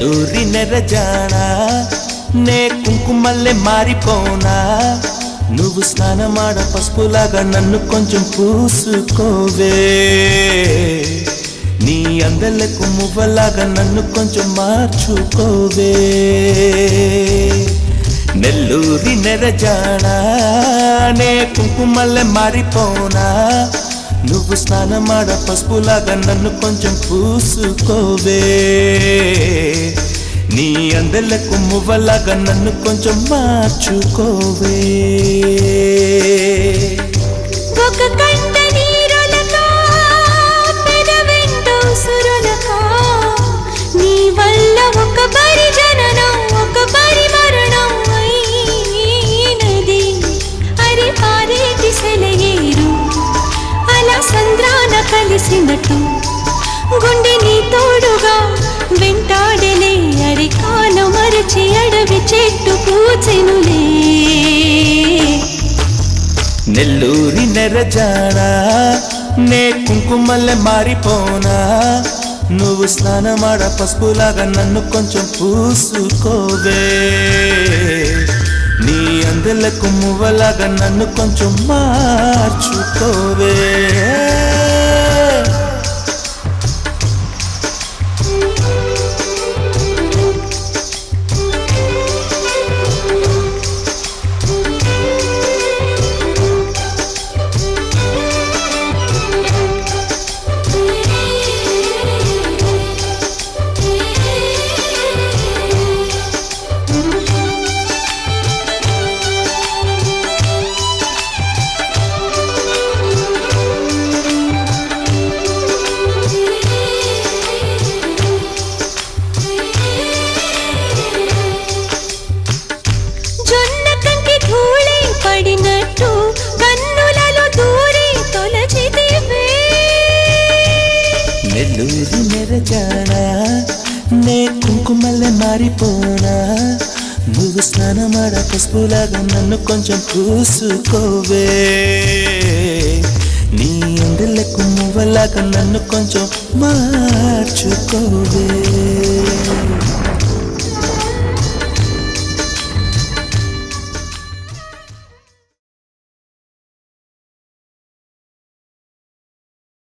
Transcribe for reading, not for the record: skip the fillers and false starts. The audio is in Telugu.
నెల్లూరి నెరజానా నే కుంకుమల్లె మారిపోనా నువ్వు స్నానమాడ పసుపులాగా నన్ను కొంచెం పూసుకోవే నీ అందలకు మువ్వలాగా నన్ను కొంచెం మార్చుకోవే నెల్లూరి నెరజానా నే కుంకుమల్లె మారిపోనా నువ్వు స్నానమాడ పసుపులాగా నన్ను కొంచెం పూసుకోవే నీ అందలకు మువ్వలాగా నన్ను కొంచెం మార్చుకోవే ఒక కంట నీరులక పెదవెంట సురులక నీ వల్ల ఒక బరి జననం ఒక బరి మరణం అయినది అరి పారేటి సెలయేరు అలా సంద్రాన కలిసినట్టు గుండె నీ తోడుగా వెంటాడలే అరి కాలం మరచి అడవి చెట్టు పూచెనులే నెల్లూరి నెరజానా నే కుంకుమల్లె మారిపోనా నువ్వు స్నానమాడ పసుపులాగా నన్ను కొంచెం పూసుకోవే నీ అందలకు మువ్వలాగా నన్ను కొంచెం మార్చుకోవే పడినట్టు కన్నులలో దూరి తొలచితివే నెల్లూరి నెరజానా నే కుంకుమల్లె మారిపోనా నువ్వు స్నానమాడ పసుపులాగా నన్ను కొంచెం పూసుకోవే నీ అందలకు మువ్వలాగా నన్ను కొంచెం మార్చుకోవే